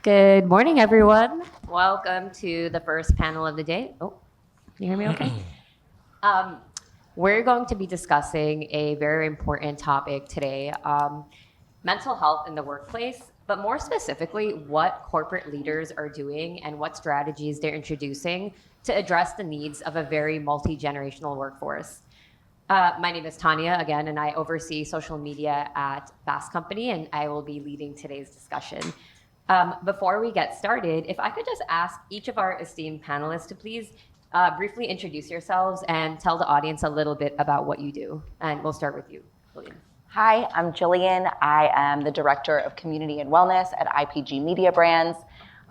Good morning, everyone. Welcome to the first panel of the day. Oh, can you hear me okay? Um, we're going to be discussing a very important topic today, mental health in the workplace, but more specifically, what corporate leaders are doing and what strategies they're introducing to address the needs of a very multi-generational workforce. My name is Tanya again, and I oversee social media at Fast Company, and I will be leading today's discussion. Before we get started, if I could just ask each of our esteemed panelists to please briefly introduce yourselves and tell the audience a little bit about what you do. And we'll start with you, William. Hi, I'm Jillian. I am the Director of Community and Wellness at IPG Media Brands.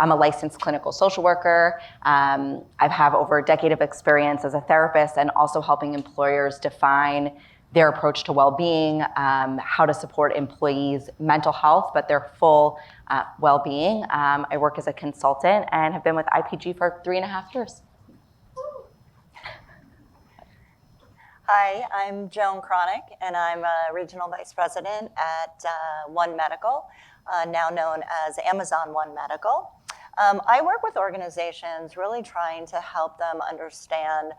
I'm a licensed clinical social worker. I have over a decade of experience as a therapist and also helping employers define their approach to well-being, how to support employees' mental health, but their full well-being. I work as a consultant and have been with IPG for 3.5 years. Hi, I'm Joan Cronick, and I'm a Regional Vice President at One Medical, now known as Amazon One Medical. I work with organizations really trying to help them understand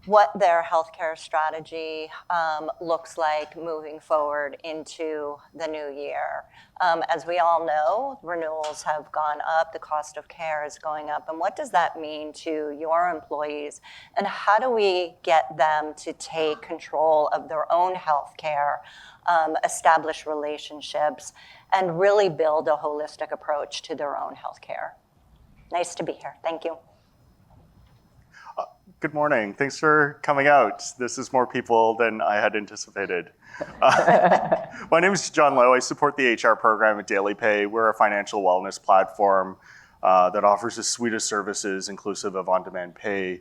what their healthcare strategy looks like moving forward into the new year. As we all know, renewals have gone up, the cost of care is going up, and what does that mean to your employees? And how do we get them to take control of their own healthcare, establish relationships, and really build a holistic approach to their own healthcare? Nice to be here. Thank you. Good morning. Thanks for coming out. This is more people than I had anticipated. My name is John Lowe. I support the HR program at Daily Pay. We're a financial wellness platform that offers a suite of services inclusive of on-demand pay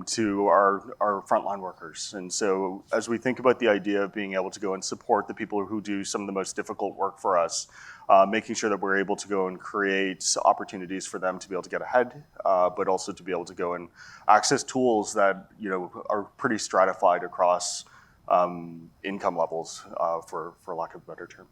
to our frontline workers. And so as we think about the idea of being able to go and support the people who do some of the most difficult work for us, making sure that we're able to go and create opportunities for them to be able to get ahead, but also to be able to go and access tools that are pretty stratified across income levels, for lack of a better term.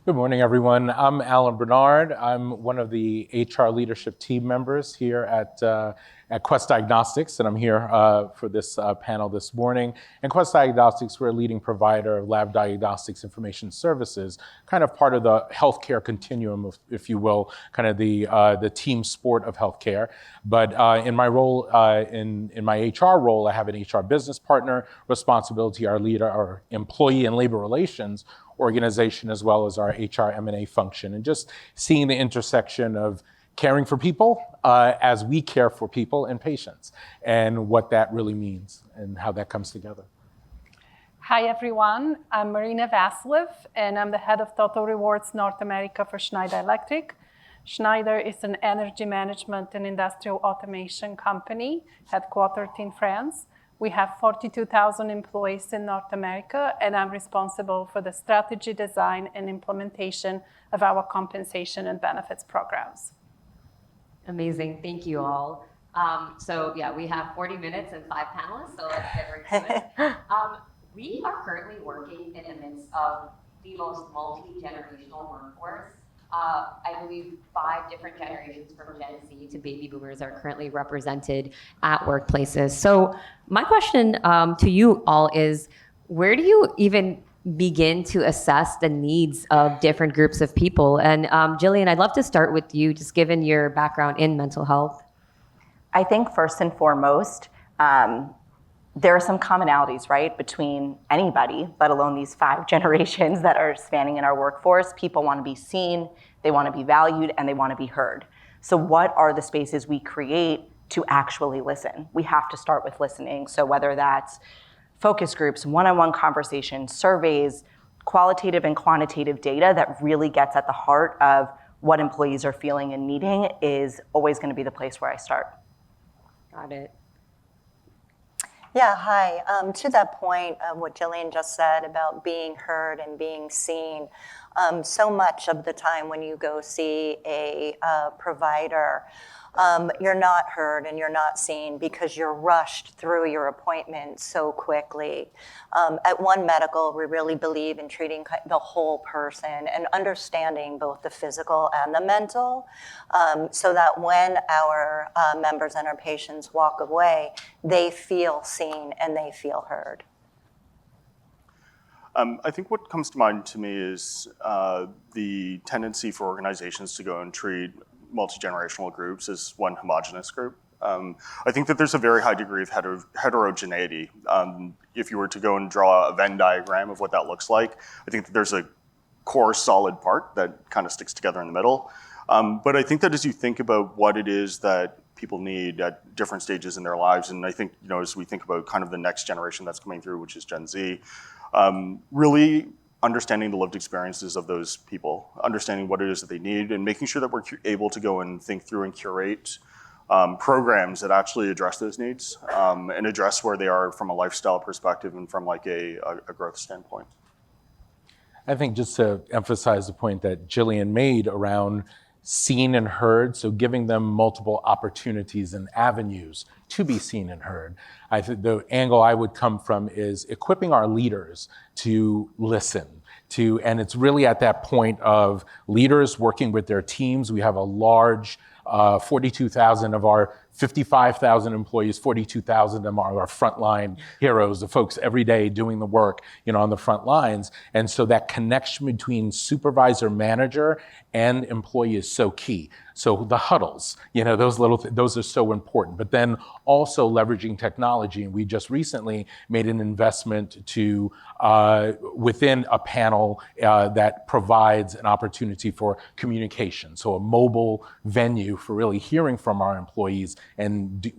Good morning, everyone. I'm Alan Bernard. I'm one of the HR leadership team members here at Quest Diagnostics, and I'm here for this panel this morning. And Quest Diagnostics, we're a leading provider of lab diagnostics information services, kind of part of the healthcare continuum, if you will, kind of the team sport of healthcare. But in my role, in my HR role, I have an HR business partner responsibility, our leader, our employee and labor relations organization, as well as our HR M&A function, and just seeing the intersection of caring for people as we care for people and patients, and what that really means and how that comes together. Hi, everyone. I'm Marina Vasilev, and I'm the head of Total Rewards North America for Schneider Electric. Schneider is an energy management and industrial automation company headquartered in France. We have 42,000 employees in North America, and I'm responsible for the strategy, design, and implementation of our compensation and benefits programs. Amazing. Thank you all. We have 40 minutes and 5 panelists, so let's get right to it. We are currently working in the midst of the most multi-generational workforce. I believe 5 different generations from Gen Z to baby boomers are currently represented at workplaces. So my question to you all is, where do you even begin to assess the needs of different groups of people? And Jillian, I'd love to start with you, just given your background in mental health. I think first and foremost, there are some commonalities, right, between anybody, let alone these 5 generations that are spanning in our workforce. People want to be seen, they want to be valued, and they want to be heard. So what are the spaces we create to actually listen? We have to start with listening. So whether that's focus groups, one-on-one conversations, surveys, qualitative and quantitative data that really gets at the heart of what employees are feeling and needing is always going to be the place where I start. Got it. Yeah, hi. To that point of what Jillian just said about being heard and being seen, so much of the time when you go see a provider, you're not heard and you're not seen because you're rushed through your appointment so quickly. At One Medical, we really believe in treating the whole person and understanding both the physical and the mental, so that when our members and our patients walk away, they feel seen and they feel heard. I think what comes to mind to me is the tendency for organizations to go and treat multi-generational groups as one homogenous group. I think that there's a very high degree of heterogeneity. If you were to go and draw a Venn diagram of what that looks like, I think that there's a core solid part that kind of sticks together in the middle. But I think that as you think about what it is that people need at different stages in their lives, and I think, as we think about kind of the next generation that's coming through, which is Gen Z, really understanding the lived experiences of those people, understanding what it is that they need, and making sure that we're able to go and think through and curate programs that actually address those needs and address where they are from a lifestyle perspective and from like a growth standpoint. I think just to emphasize the point that Jillian made around seen and heard, so giving them multiple opportunities and avenues to be seen and heard. I think the angle I would come from is equipping our leaders to listen and it's really at that point of leaders working with their teams. We have a large 42,000 of our 55,000 employees, 42,000 of them are our frontline heroes, the folks every day doing the work, on the front lines. And so that connection between supervisor, manager, and employee is so key. So the huddles, those are so important. But then also leveraging technology. And we just recently made an investment to within a panel that provides an opportunity for communication. So a mobile venue for really hearing from our employees and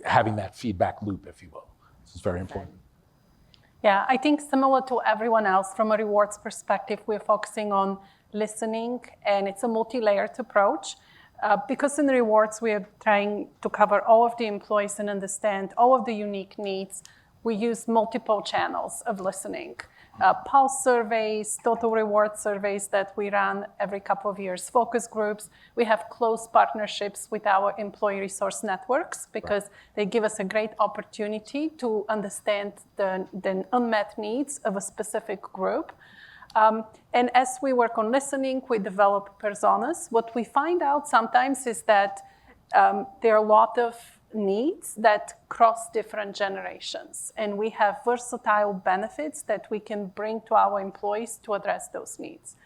having that feedback loop, if you will. This is very important. Yeah, I think similar to everyone else, from a rewards perspective, we're focusing on listening, and it's a multi-layered approach. Because in the rewards, we are trying to cover all of the employees and understand all of the unique needs. We use multiple channels of listening. Pulse surveys, total reward surveys that we run every couple of years, focus groups. We have close partnerships with our employee resource networks because they give us a great opportunity to understand the unmet needs of a specific group. And as we work on listening, we develop personas. What we find out sometimes is that there are a lot of needs that cross different generations. And we have versatile benefits that we can bring to our employees to address those needs.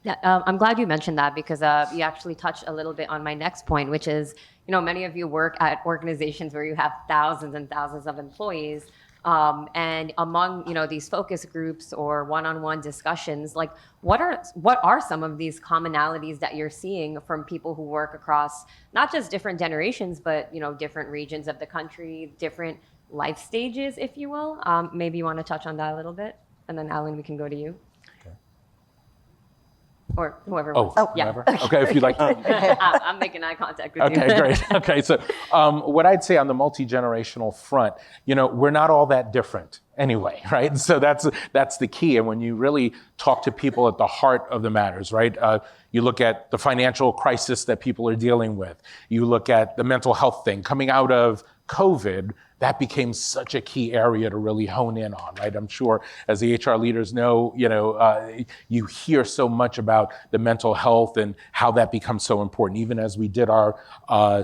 Yeah, I'm glad you mentioned that because you actually touched a little bit on my next point, which is, many of you work at organizations where you have thousands and thousands of employees. And among these focus groups or one-on-one discussions, like what are some of these commonalities that you're seeing from people who work across not just different generations, but different regions of the country, different life stages, if you will? Maybe you want to touch on that a little bit, and then Alan, we can go to you. Or whoever wants. Whoever. Okay, if you'd like. I'm making eye contact with you. Okay, great. Okay, so what I'd say on the multi-generational front, we're not all that different anyway, right? So that's the key. And when you really talk to people at the heart of the matters, right? You look at the financial crisis that people are dealing with. You look at the mental health thing coming out of COVID. That became such a key area to really hone in on, right? I'm sure as the HR leaders know, you hear so much about the mental health and how that becomes so important, even as we did our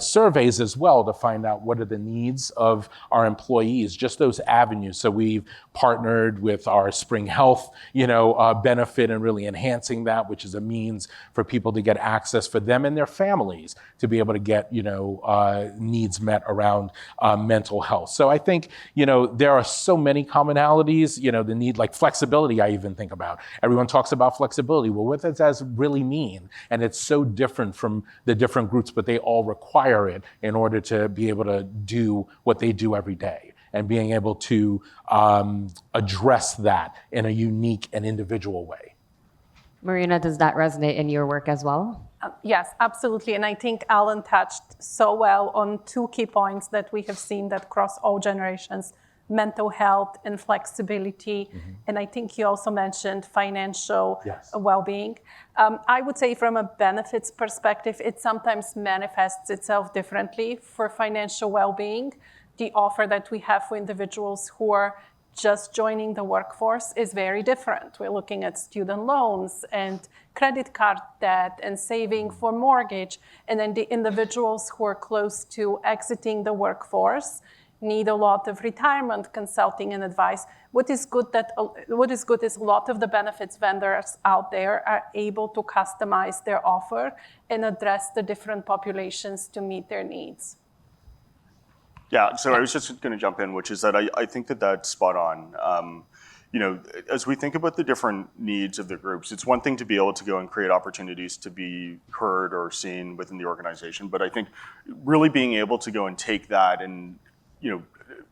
surveys as well to find out what are the needs of our employees, just those avenues. So we've partnered with our Spring Health, benefit and really enhancing that, which is a means for people to get access for them and their families to be able to get, needs met around mental health. So I think, there are so many commonalities, the need like flexibility, I even think about. Everyone talks about flexibility. Well, what does that really mean? And it's so different from the different groups, but they all require it in order to be able to do what they do every day and being able to address that in a unique and individual way. Marina, does that resonate in your work as well? Yes, absolutely. And I think Alan touched so well on two key points that we have seen that cross all generations. mental health and flexibility. And I think you also mentioned financial well-being. I would say from a benefits perspective, it sometimes manifests itself differently. For financial well-being, the offer that we have for individuals who are just joining the workforce is very different. We're looking at student loans and credit card debt and saving for mortgage. And then the individuals who are close to exiting the workforce need a lot of retirement consulting and advice. What is good is a lot of the benefits vendors out there are able to customize their offer and address the different populations to meet their needs. Yeah, so I was just going to jump in, which is that I think that that's spot on. As we think about the different needs of the groups, it's one thing to be able to go and create opportunities to be heard or seen within the organization, but I think really being able to go and take that and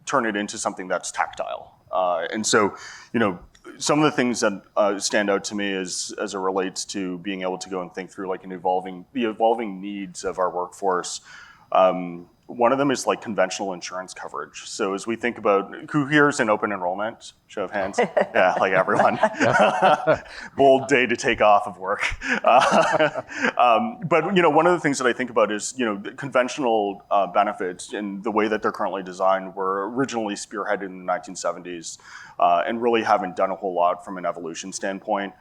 turn it into something that's tactile. And so, some of the things that stand out to me as it relates to being able to go and think through like the evolving needs of our workforce. One of them is like conventional insurance coverage. So as we think about who here is in open enrollment, show of hands. Yeah, like everyone. Bold day to take off of work. But one of the things that I think about is conventional benefits and the way that they're currently designed were originally spearheaded in the 1970s and really haven't done a whole lot from an evolution standpoint.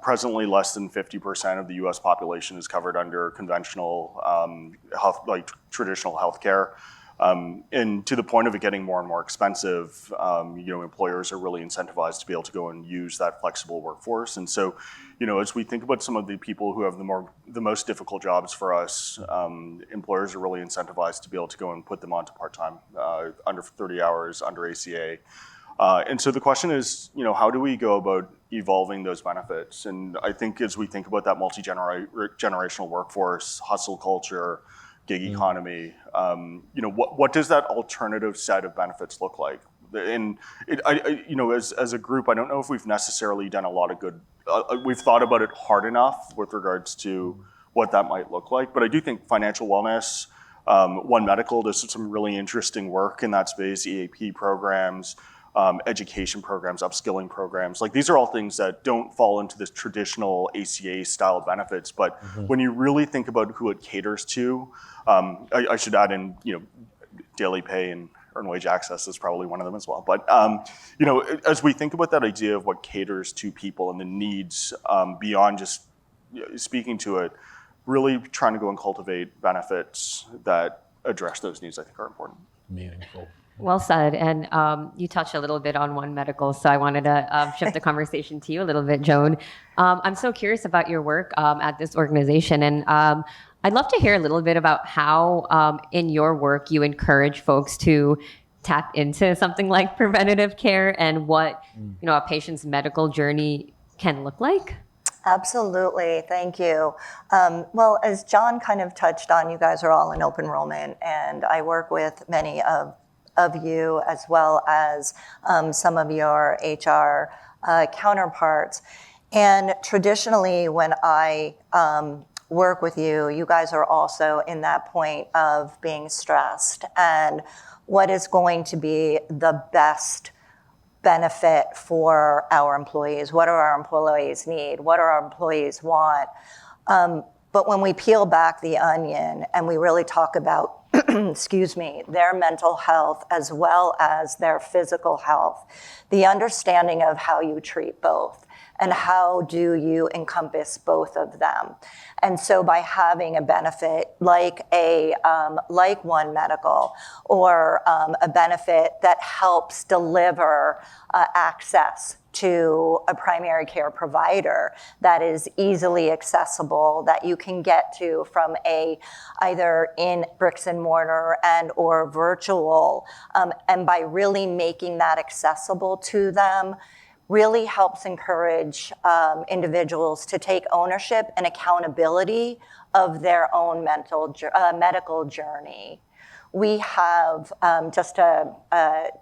Presently, less than 50% of the U.S. population is covered under conventional health, like traditional healthcare, and to the point of it getting more and more expensive. Employers are really incentivized to be able to go and use that flexible workforce. And so, as we think about some of the people who have the most difficult jobs for us, employers are really incentivized to be able to go and put them onto part-time, under 30 hours, under ACA. And so the question is, how do we go about evolving those benefits? And I think as we think about that multi-generational workforce, hustle culture, gig economy, what does that alternative set of benefits look like? And as a group, I don't know if we've necessarily done a lot of good. We've thought about it hard enough with regards to what that might look like. But I do think financial wellness, One Medical does some really interesting work in that space, EAP programs. Education programs, upskilling programs. Like these are all things that don't fall into this traditional ACA style benefits, but when you really think about who it caters to, I should add in, daily pay and earned wage access is probably one of them as well. But as we think about that idea of what caters to people and the needs beyond just speaking to it, really trying to go and cultivate benefits that address those needs, I think are important. Meaningful. Well said. And you touched a little bit on One Medical, so I wanted to shift the conversation to you a little bit, Joan. I'm so curious about your work at this organization, and I'd love to hear a little bit about how in your work you encourage folks to tap into something like preventative care and what a patient's medical journey can look like. Absolutely, thank you. Well, as John kind of touched on, you guys are all in open enrollment, and I work with many of you as well as some of your HR counterparts. And traditionally, when I work with you, you guys are also in that point of being stressed and what is going to be the best benefit for our employees. What do our employees need? What do our employees want? But when we peel back the onion and we really talk about their mental health as well as their physical health, the understanding of how you treat both and how do you encompass both of them. And so by having a benefit like One Medical or a benefit that helps deliver access to a primary care provider that is easily accessible, that you can get to from either in bricks and mortar and or virtual, and by really making that accessible to them, really helps encourage individuals to take ownership and accountability of their own medical journey. We have, just to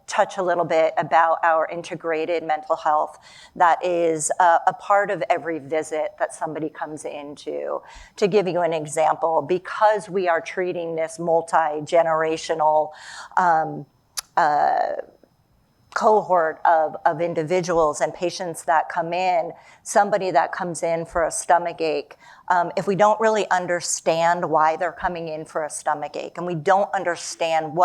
touch a little bit about our integrated mental health that is a part of every visit that somebody comes into. To give you an example, because we are treating this multi-generational cohort of individuals and patients that come in, somebody that comes in for a stomach ache, if we don't really understand why they're coming in for a stomach ache, and we don't understand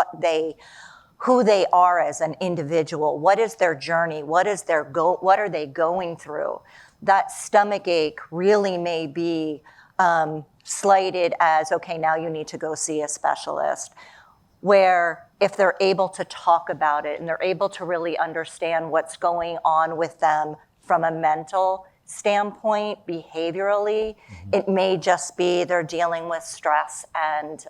who they are as an individual, what is their journey, what are they going through, that stomach ache really may be slighted as, okay, now you need to go see a specialist. Where if they're able to talk about it and they're able to really understand what's going on with them from a mental standpoint, behaviorally, it may just be they're dealing with stress and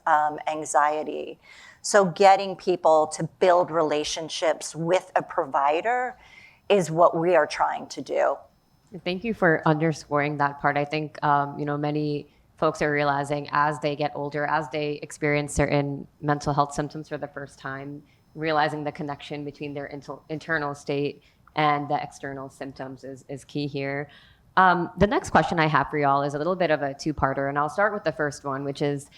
anxiety. So getting people to build relationships with a provider is what we are trying to do. Thank you for underscoring that part. I think many folks are realizing as they get older, as they experience certain mental health symptoms for the first time, realizing the connection between their internal state and the external symptoms is key here. The next question I have for y'all is a little bit of a two-parter, and I'll start with the first one, which is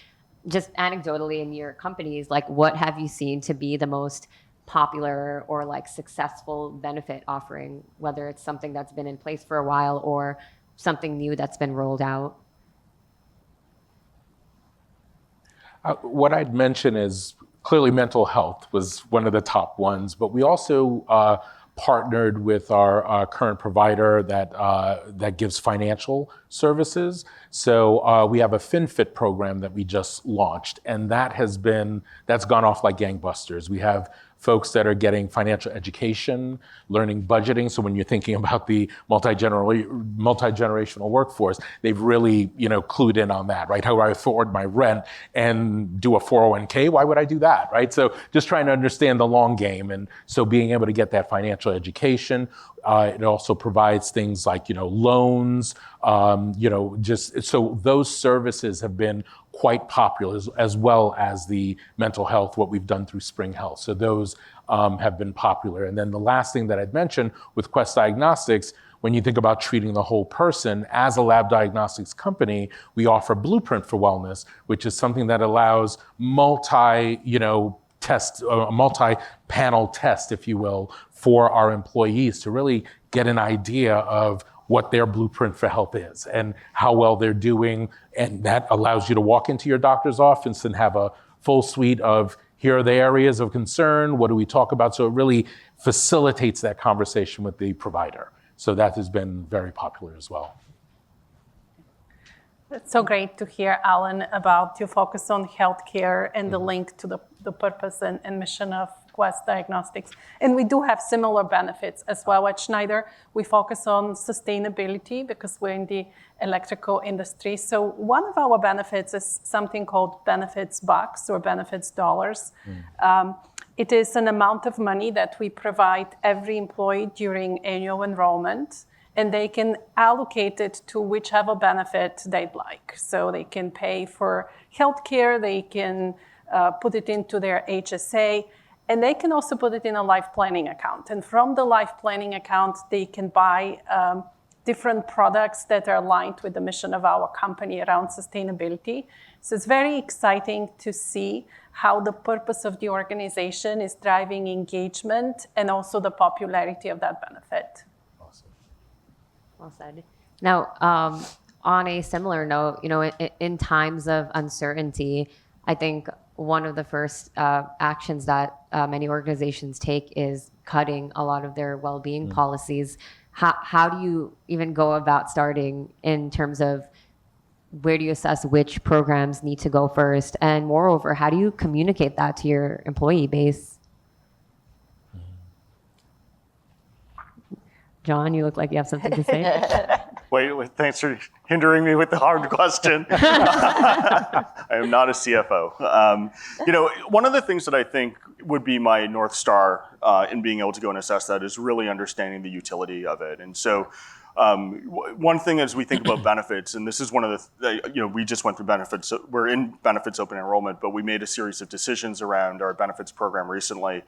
just anecdotally in your companies, like what have you seen to be the most popular or like successful benefit offering, whether it's something that's been in place for a while or something new that's been rolled out? What I'd mention is clearly mental health was one of the top ones, but we also partnered with our current provider that gives financial services. So we have a FinFit program that we just launched, and that's gone off like gangbusters. We have folks that are getting financial education, learning budgeting. So when you're thinking about the multi-generational workforce, they've really, clued in on that, right? How do I afford my rent and do a 401k? Why would I do that, right? So just trying to understand the long game. And so being able to get that financial education, it also provides things like, loans, just so those services have been quite popular, as well as the mental health, what we've done through Spring Health. So those have been popular. And then the last thing that I'd mentioned with Quest Diagnostics, when you think about treating the whole person, as a lab diagnostics company, we offer Blueprint for Wellness, which is something that allows multi-panel test, if you will, for our employees to really get an idea of what their blueprint for health is and how well they're doing. And that allows you to walk into your doctor's office and have a full suite of, here are the areas of concern, what do we talk about? So it really facilitates that conversation with the provider. So that has been very popular as well. It's so great to hear, Alan, about your focus on healthcare and the link to the purpose and mission of Quest Diagnostics. And we do have similar benefits as well at Schneider. We focus on sustainability because we're in the electrical industry. So one of our benefits is something called benefits bucks or benefits dollars. It is an amount of money that we provide every employee during annual enrollment, and they can allocate it to whichever benefit they'd like. So they can pay for healthcare, they can put it into their HSA, and they can also put it in a life planning account. And from the life planning account, they can buy different products that are aligned with the mission of our company around sustainability. So it's very exciting to see how the purpose of the organization is driving engagement and also the popularity of that benefit. Awesome. Well said. Now, on a similar note, in times of uncertainty, I think one of the first actions that many organizations take is cutting a lot of their well-being policies. How do you even go about starting in terms of where do you assess which programs need to go first? And moreover, how do you communicate that to your employee base? John, you look like you have something to say. Wait, thanks for hindering me with the hard question. I am not a CFO. One of the things that I think would be my North Star in being able to go and assess that is really understanding the utility of it. And so one thing as we think about benefits, and this is one of the, we just went through benefits, we're in benefits open enrollment, but we made a series of decisions around our benefits program recently.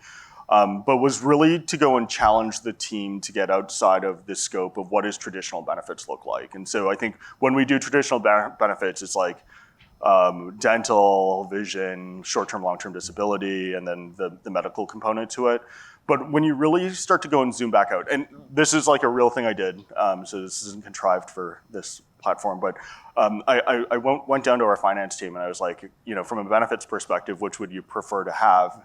But was really to go and challenge the team to get outside of the scope of what does traditional benefits look like. And so I think when we do traditional benefits, it's like dental, vision, short-term, long-term disability, and then the medical component to it. But when you really start to go and zoom back out, and this is like a real thing I did, so this isn't contrived for this platform, but I went down to our finance team and I was like, from a benefits perspective, which would you prefer to have?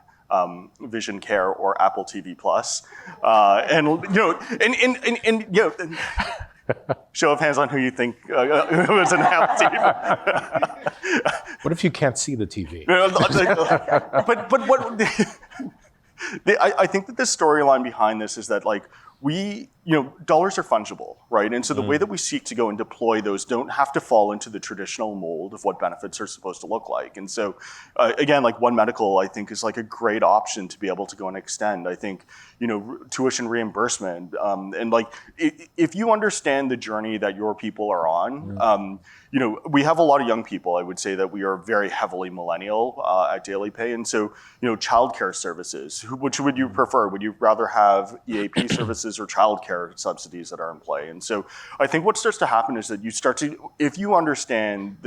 Vision Care or Apple TV Plus, show of hands on who you think was an Apple TV. What if you can't see the TV? But what I think that the storyline behind this is that dollars are fungible, right? And so the way that we seek to go and deploy those don't have to fall into the traditional mold of what benefits are supposed to look like. And so, again, One Medical, I think, is a great option to be able to go and extend. I think, tuition reimbursement, and if you understand the journey that your people are on, we have a lot of young people. I would say that we are very heavily millennial at Daily Pay. And so, childcare services, which would you prefer? Would you rather have EAP services or childcare subsidies that are in play? And so I think what starts to happen is that you start to, if you understand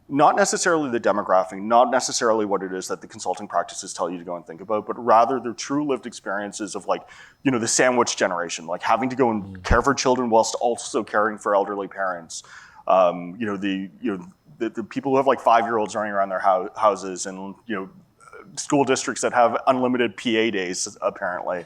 not necessarily the demographic, not necessarily what it is that the consulting practices tell you to go and think about, but rather the true lived experiences of the sandwich generation, having to go and care for children whilst also caring for elderly parents. The people who have 5-year-olds running around their houses, and school districts that have unlimited PA days, apparently.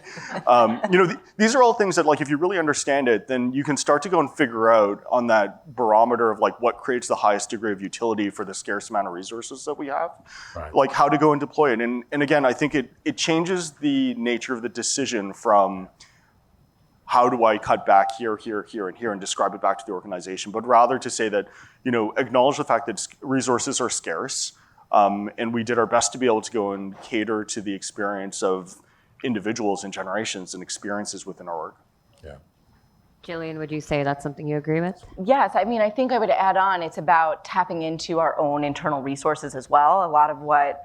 These are all things that, if you really understand it, then you can start to go and figure out on that barometer of what creates the highest degree of utility for the scarce amount of resources that we have, right. How to go and deploy it. And again, I think it changes the nature of the decision from how do I cut back here, and here, and describe it back to the organization, but rather to say that, acknowledge the fact that resources are scarce, and we did our best to be able to go and cater to the experience of individuals and generations and experiences within our org. Yeah. Jillian, would you say that's something you agree with? Yes, I think I would add on, it's about tapping into our own internal resources as well. A lot of what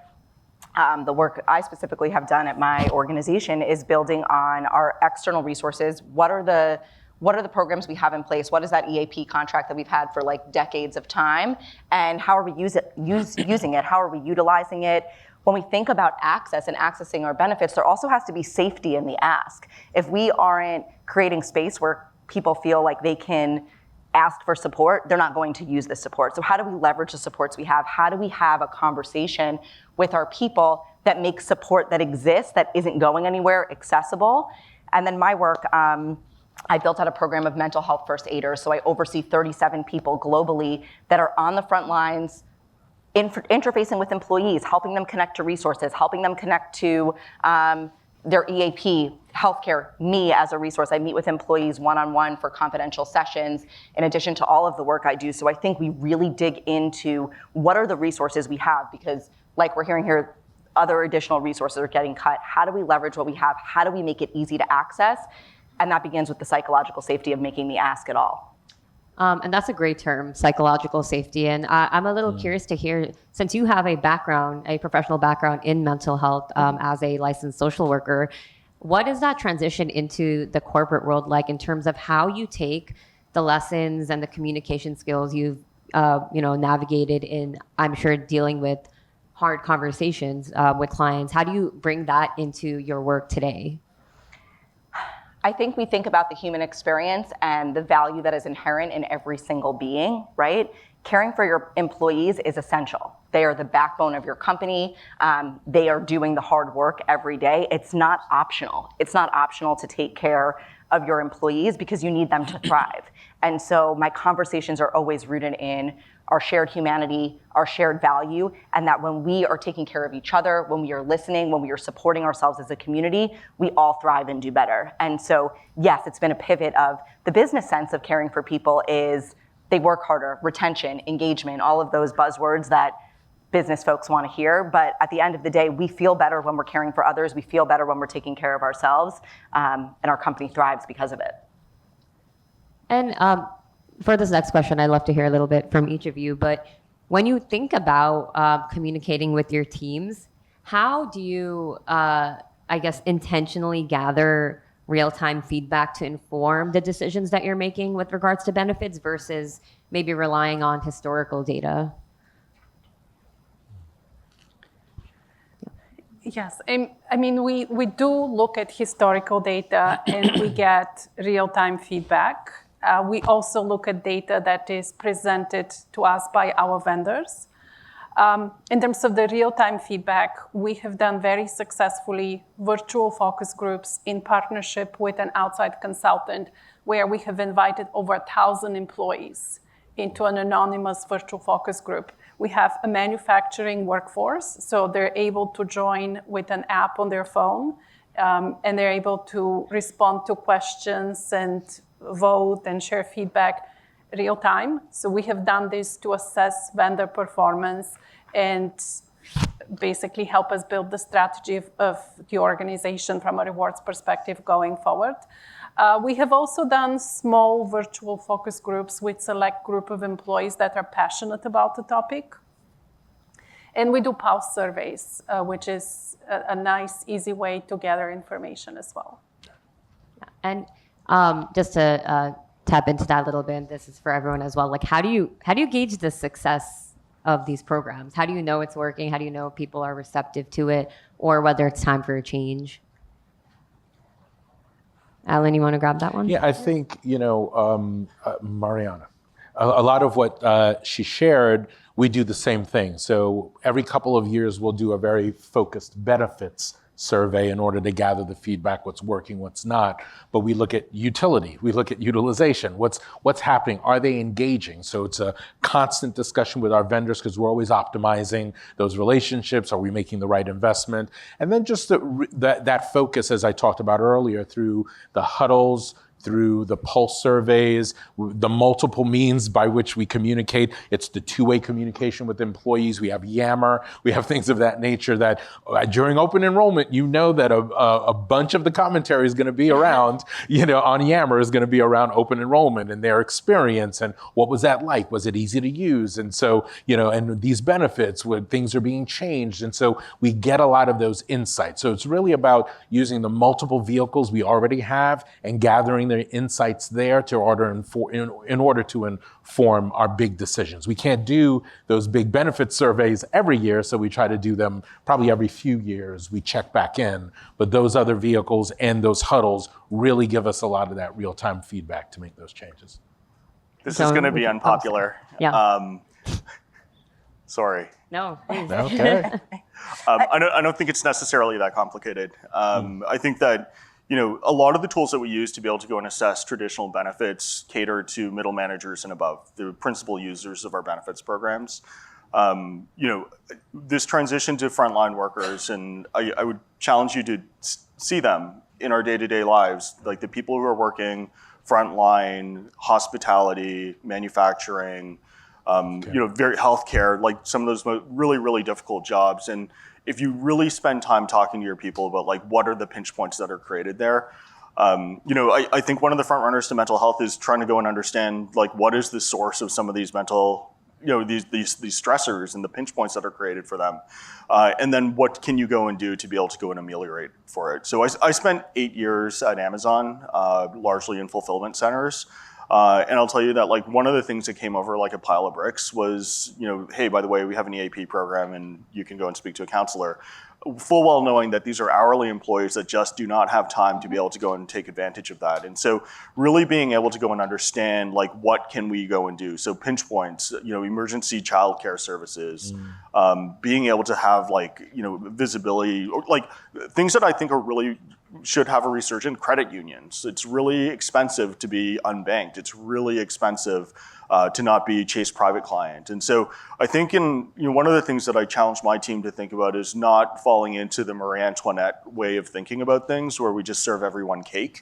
the work I specifically have done at my organization is building on our external resources. What are the programs we have in place? What is that EAP contract that we've had for decades of time? And how are we using it? How are we utilizing it? When we think about access and accessing our benefits, there also has to be safety in the ask. If we aren't creating space where people feel like they can ask for support, they're not going to use the support. So how do we leverage the supports we have? How do we have a conversation with our people that makes support that exists, that isn't going anywhere, accessible? And then my work, I built out a program of mental health first aiders. So I oversee 37 people globally that are on the front lines, interfacing with employees, helping them connect to resources, helping them connect to their EAP, healthcare, me as a resource. I meet with employees one-on-one for confidential sessions, in addition to all of the work I do. So I think we really dig into what are the resources we have, because we're hearing here, other additional resources are getting cut. How do we leverage what we have? How do we make it easy to access? And that begins with the psychological safety of making the ask at all. And that's a great term, psychological safety. And I'm a little curious to hear, since you have a professional background in mental health as a licensed social worker, what is that transition into the corporate world like in terms of how you take the lessons and the communication skills you've navigated in, I'm sure, dealing with hard conversations with clients? How do you bring that into your work today? I think we think about the human experience and the value that is inherent in every single being, right? Caring for your employees is essential. They are the backbone of your company. They are doing the hard work every day. It's not optional. It's not optional to take care of your employees because you need them to thrive. And so my conversations are always rooted in our shared humanity, our shared value, and that when we are taking care of each other, when we are listening, when we are supporting ourselves as a community, we all thrive and do better. And so, yes, it's been a pivot of the business sense of caring for people is they work harder, retention, engagement, all of those buzzwords that business folks want to hear. But at the end of the day, we feel better when we're caring for others. We feel better when we're taking care of ourselves, and our company thrives because of it. And for this next question, I'd love to hear a little bit from each of you. But when you think about communicating with your teams, how do you, intentionally gather real-time feedback to inform the decisions that you're making with regards to benefits versus maybe relying on historical data? Yes, I mean, we do look at historical data and we get real-time feedback. We also look at data that is presented to us by our vendors. In terms of the real-time feedback, we have done very successfully virtual focus groups in partnership with an outside consultant where we have invited over 1,000 employees into an anonymous virtual focus group. We have a manufacturing workforce, so they're able to join with an app on their phone, and they're able to respond to questions and vote and share feedback real time. So we have done this to assess vendor performance and basically help us build the strategy of the organization from a rewards perspective going forward. We have also done small virtual focus groups with select group of employees that are passionate about the topic. And we do pulse surveys, which is a nice, easy way to gather information as well. And just to tap into that a little bit, and this is for everyone as well, like how do you gauge the success of these programs? How do you know it's working? How do you know people are receptive to it, or whether it's time for a change? Alan, you want to grab that one? Yeah, I think, Mariana, a lot of what she shared, we do the same thing. So every couple of years, we'll do a very focused benefits survey in order to gather the feedback, what's working, what's not. But we look at utility, we look at utilization, what's happening, are they engaging? So it's a constant discussion with our vendors because we're always optimizing those relationships. Are we making the right investment? And then just that focus, as I talked about earlier, through the huddles, through the pulse surveys, the multiple means by which we communicate. It's the two-way communication with employees. We have Yammer. We have things of that nature that during open enrollment, you know that a bunch of the commentary is going to be around, on Yammer is going to be around open enrollment and their experience and what was that like? Was it easy to use? And so, and these benefits, when things are being changed. And so we get a lot of those insights. So it's really about using the multiple vehicles we already have and gathering the insights there in order to inform our big decisions. We can't do those big benefit surveys every year, so we try to do them probably every few years. We check back in, but those other vehicles and those huddles really give us a lot of that real-time feedback to make those changes. This is going to be unpopular. Yeah. Sorry. No, please. Okay. I don't think it's necessarily that complicated. I think that a lot of the tools that we use to be able to go and assess traditional benefits cater to middle managers and above, the principal users of our benefits programs. This transition to frontline workers, and I would challenge you to see them in our day-to-day lives, like the people who are working frontline, hospitality, manufacturing, very healthcare, like some of those really, really difficult jobs. And if you really spend time talking to your people about like what are the pinch points that are created there, I think one of the front runners to mental health is trying to go and understand like what is the source of some of these mental, these stressors and the pinch points that are created for them, and then what can you go and do to be able to go and ameliorate for it. So I spent 8 years at Amazon, largely in fulfillment centers. And I'll tell you that like one of the things that came over like a pile of bricks was, hey, by the way, we have an EAP program and you can go and speak to a counselor. Full well knowing that these are hourly employees that just do not have time to be able to go and take advantage of that. And so really being able to go and understand like what can we go and do. So pinch points, emergency childcare services, being able to have like, visibility, or like things that I think are really should have a resurgent, credit unions. It's really expensive to be unbanked. It's really expensive to not be Chase Private Client. And so I think one of the things that I challenge my team to think about is not falling into the Marie Antoinette way of thinking about things where we just serve everyone cake.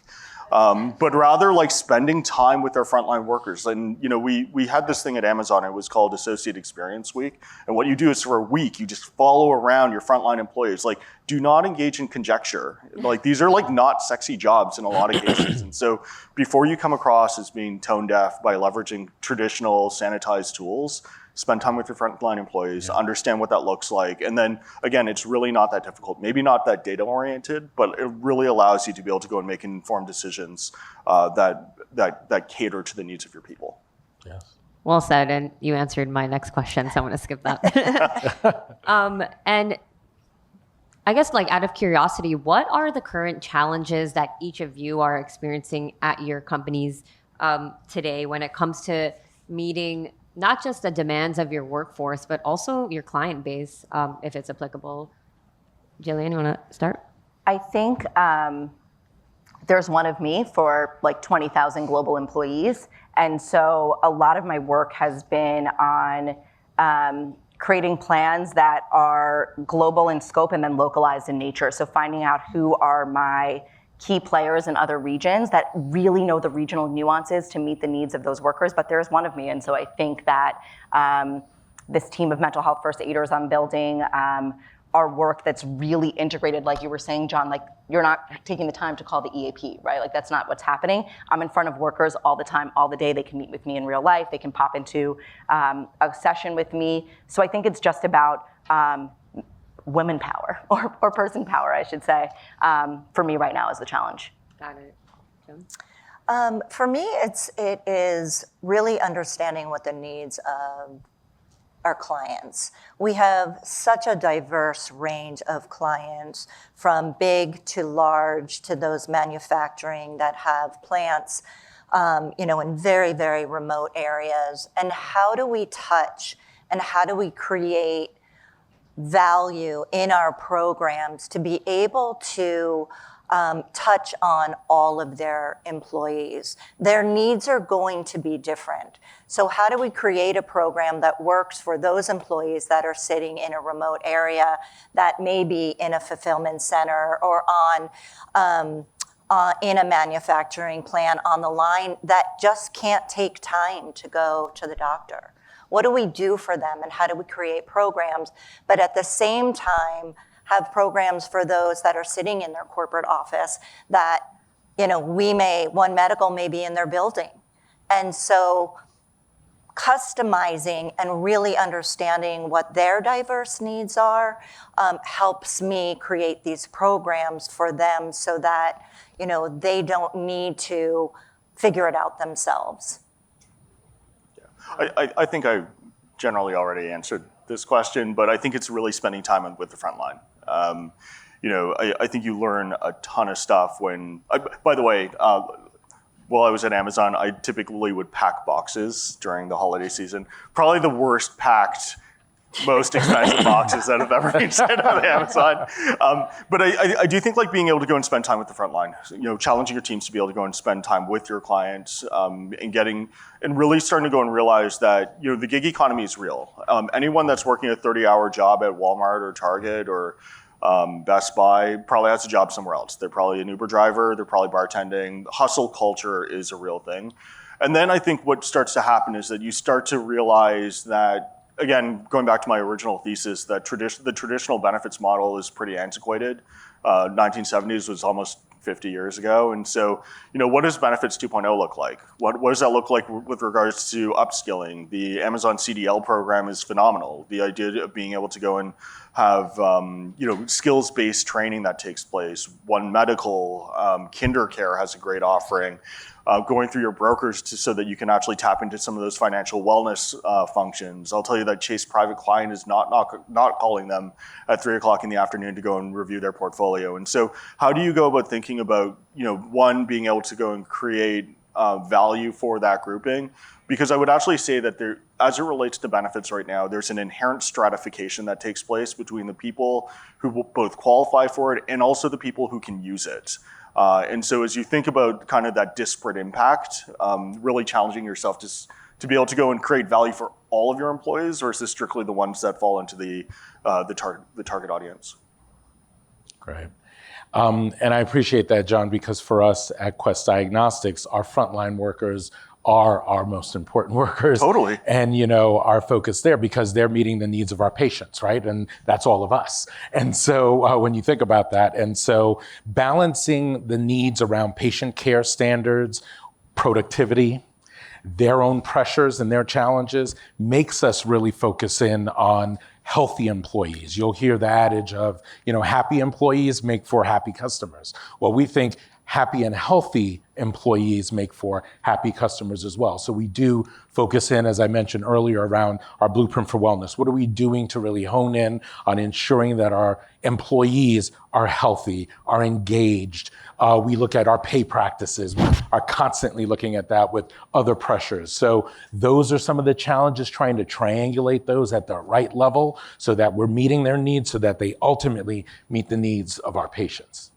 But rather like spending time with our frontline workers. And we had this thing at Amazon, it was called Associate Experience Week. And what you do is for a week, you just follow around your frontline employees. Like, do not engage in conjecture. Like these are like not sexy jobs in a lot of cases. And so before you come across as being tone deaf by leveraging traditional sanitized tools, spend time with your frontline employees, understand what that looks like. And then again, it's really not that difficult. Maybe not that data oriented, but it really allows you to be able to go and make informed decisions that cater to the needs of your people. Yes. Well said, and you answered my next question, so I'm going to skip that. And I guess, like, out of curiosity, what are the current challenges that each of you are experiencing at your companies today when it comes to meeting not just the demands of your workforce, but also your client base, if it's applicable? Jillian, you want to start? I think there's one of me for like 20,000 global employees. And so a lot of my work has been on creating plans that are global in scope and then localized in nature. So finding out who are my key players in other regions that really know the regional nuances to meet the needs of those workers. But there's one of me. And so I think that this team of mental health first aiders I'm building, our work that's really integrated, like you were saying, John, like you're not taking the time to call the EAP, right? Like that's not what's happening. I'm in front of workers all the time, all the day. They can meet with me in real life. They can pop into a session with me. So I think it's just about women power or person power, I should say, for me right now is the challenge. Got it. Joan? For me, it is really understanding what the needs of our clients. We have such a diverse range of clients, from big to large to those manufacturing that have plants, in very, very remote areas. And how do we touch and how do we create value in our programs to be able to touch on all of their employees? Their needs are going to be different. So how do we create a program that works for those employees that are sitting in a remote area, that may be in a fulfillment center or in a manufacturing plant on the line, that just can't take time to go to the doctor? What do we do for them, and how do we create programs, but at the same time have programs for those that are sitting in their corporate office that, One Medical may be in their building. And so customizing and really understanding what their diverse needs are helps me create these programs for them so that, they don't need to figure it out themselves. I think I generally already answered this question, but I think it's really spending time with the front line. I think you learn a ton of stuff when, by the way, while I was at Amazon, I typically would pack boxes during the holiday season. Probably the worst packed, most expensive boxes that have ever been sent on Amazon. But I do think like being able to go and spend time with the front line, challenging your teams to be able to go and spend time with your clients, and really starting to go and realize that, the gig economy is real. Anyone that's working a 30-hour job at Walmart or Target or Best Buy probably has a job somewhere else. They're probably an Uber driver, they're probably bartending. Hustle culture is a real thing. And then I think what starts to happen is that you start to realize that, again, going back to my original thesis, that the traditional benefits model is pretty antiquated. 1970s was almost 50 years ago. And so, what does Benefits 2.0 look like? What does that look like with regards to upskilling? The Amazon CDL program is phenomenal. The idea of being able to go and have, skills-based training that takes place. One Medical, KinderCare has a great offering. Going through your brokers so that you can actually tap into some of those financial wellness functions. I'll tell you that Chase Private Client is not calling them at 3:00 in the afternoon to go and review their portfolio. And so how do you go about thinking about, one, being able to go and create value for that grouping? Because I would actually say that there, as it relates to benefits right now, there's an inherent stratification that takes place between the people who will both qualify for it and also the people who can use it. And so as you think about kind of that disparate impact, really challenging yourself to be able to go and create value for all of your employees, or is this strictly the ones that fall into the target audience? Great. And I appreciate that, John, because for us at Quest Diagnostics, our frontline workers are our most important workers. Totally. And, our focus there, because they're meeting the needs of our patients, right? And that's all of us. And so when you think about that, and so balancing the needs around patient care standards, productivity, their own pressures and their challenges makes us really focus in on healthy employees. You'll hear the adage of, happy employees make for happy customers. Well, we think happy and healthy employees make for happy customers as well. So we do focus in, as I mentioned earlier, around our blueprint for wellness. What are we doing to really hone in on ensuring that our employees are healthy, are engaged? We look at our pay practices. We are constantly looking at that with other pressures. So those are some of the challenges, trying to triangulate those at the right level so that we're meeting their needs, so that they ultimately meet the needs of our patients.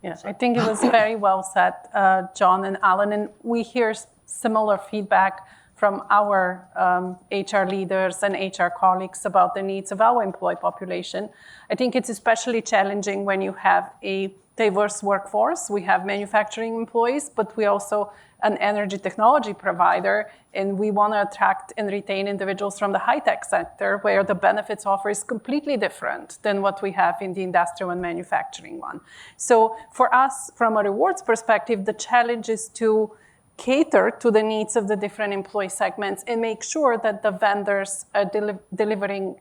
Yeah, I think it was very well said, John and Alan, and we hear similar feedback from our HR leaders and HR colleagues about the needs of our employee population. I think it's especially challenging when you have a diverse workforce. We have manufacturing employees, but we also an energy technology provider, and we want to attract and retain individuals from the high-tech sector where the benefits offer is completely different than what we have in the industrial and manufacturing one. So for us, from a rewards perspective, the challenge is to cater to the needs of the different employee segments and make sure that the vendors are delivering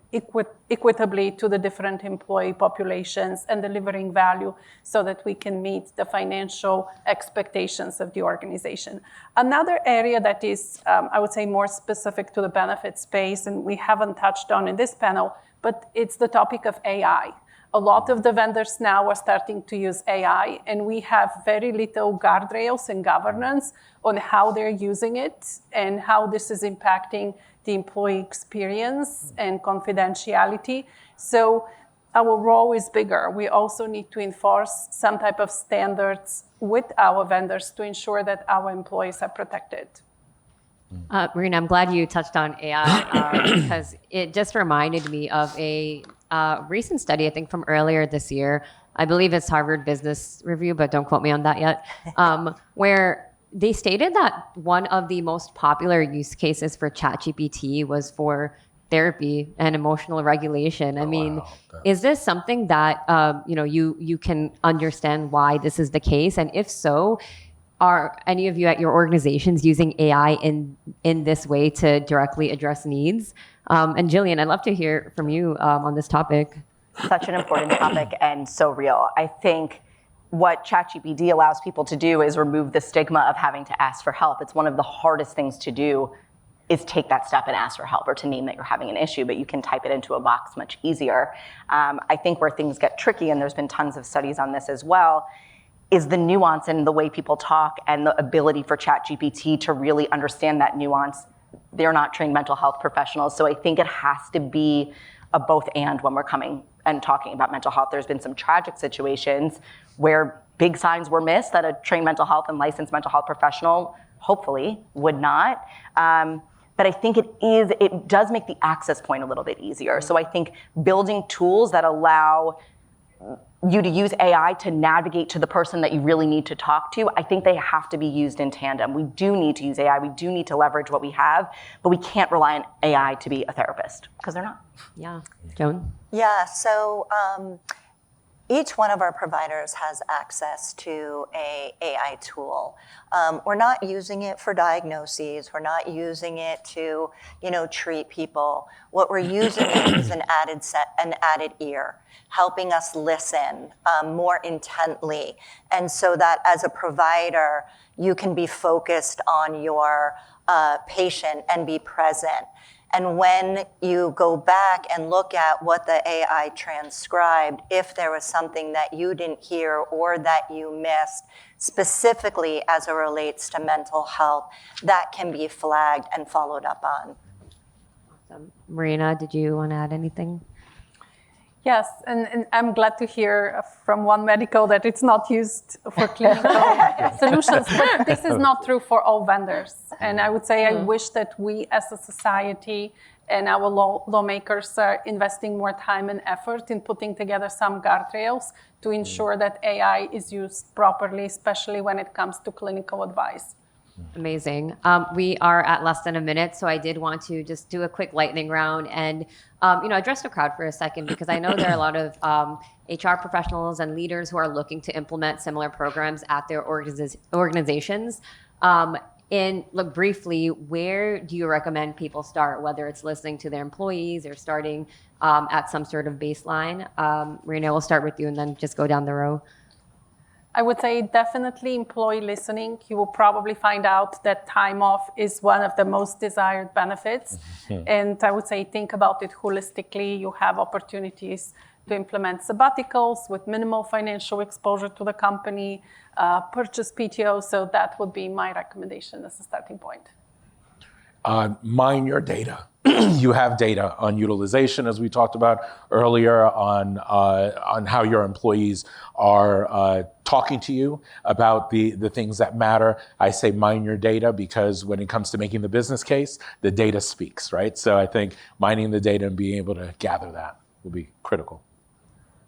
equitably to the different employee populations and delivering value so that we can meet the financial expectations of the organization. Another area that is, I would say, more specific to the benefit space, and we haven't touched on in this panel, but it's the topic of AI. A lot of the vendors now are starting to use AI, and we have very little guardrails and governance on how they're using it and how this is impacting the employee experience and confidentiality. So our role is bigger. We also need to enforce some type of standards with our vendors to ensure that our employees are protected. Marina, I'm glad you touched on AI because it just reminded me of a recent study, I think from earlier this year. I believe it's Harvard Business Review, but don't quote me on that yet, where they stated that one of the most popular use cases for ChatGPT was for therapy and emotional regulation. I mean, is this something that you can understand why this is the case? And if so, are any of you at your organizations using AI in this way to directly address needs? And Jillian, I'd love to hear from you on this topic. Such an important topic and so real. I think what ChatGPT allows people to do is remove the stigma of having to ask for help. It's one of the hardest things to do is take that step and ask for help or to name that you're having an issue, but you can type it into a box much easier. I think where things get tricky, and there's been tons of studies on this as well, is the nuance in the way people talk and the ability for ChatGPT to really understand that nuance. They're not trained mental health professionals, so I think it has to be a both and when we're coming and talking about mental health. There's been some tragic situations where big signs were missed that a trained mental health and licensed mental health professional hopefully would not. But I think it does make the access point a little bit easier. So I think building tools that allow you to use AI to navigate to the person that you really need to talk to, I think they have to be used in tandem. We do need to use AI. We do need to leverage what we have, but we can't rely on AI to be a therapist because they're not. Yeah. Joan? Yeah, so each one of our providers has access to an AI tool. We're not using it for diagnoses. We're not using it to, treat people. What we're using it is an added ear, helping us listen more intently. And so that as a provider, you can be focused on your patient and be present. And when you go back and look at what the AI transcribed, if there was something that you didn't hear or that you missed, specifically as it relates to mental health, that can be flagged and followed up on. Awesome. Marina, did you want to add anything? Yes, and I'm glad to hear from One Medical that it's not used for clinical solutions, but this is not true for all vendors. And I would say I wish that we as a society and our lawmakers are investing more time and effort in putting together some guardrails to ensure that AI is used properly, especially when it comes to clinical advice. Amazing. We are at less than a minute, so I did want to just do a quick lightning round and address the crowd for a second, because I know there are a lot of HR professionals and leaders who are looking to implement similar programs at their organizations. And look, briefly, where do you recommend people start, whether it's listening to their employees or starting at some sort of baseline? Marina, we'll start with you and then just go down the row. I would say definitely employee listening. You will probably find out that time off is one of the most desired benefits. And I would say think about it holistically. You have opportunities to implement sabbaticals with minimal financial exposure to the company, purchase PTO. So that would be my recommendation as a starting point. Mine your data. You have data on utilization, as we talked about earlier, on how your employees are talking to you about the things that matter. I say mine your data because when it comes to making the business case, the data speaks, right? So I think mining the data and being able to gather that will be critical.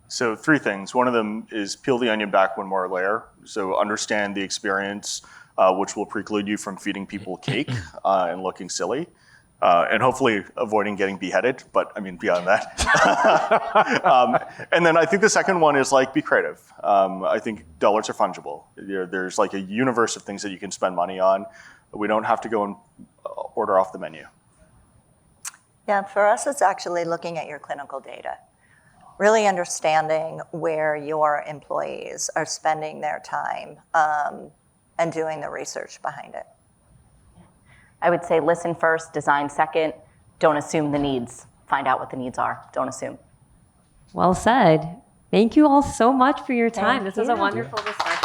So 3 things. One of them is peel the onion back one more layer. So understand the experience, which will preclude you from feeding people cake and looking silly. And hopefully avoiding getting beheaded, but I mean, beyond that. And then I think the second one is like, be creative. I think dollars are fungible. There's like a universe of things that you can spend money on. We don't have to go and order off the menu. Yeah, for us, it's actually looking at your clinical data. Really understanding where your employees are spending their time and doing the research behind it. I would say listen first, design second. Don't assume the needs. Find out what the needs are. Don't assume. Well said. Thank you all so much for your time. Thank This was a you. wonderful discussion.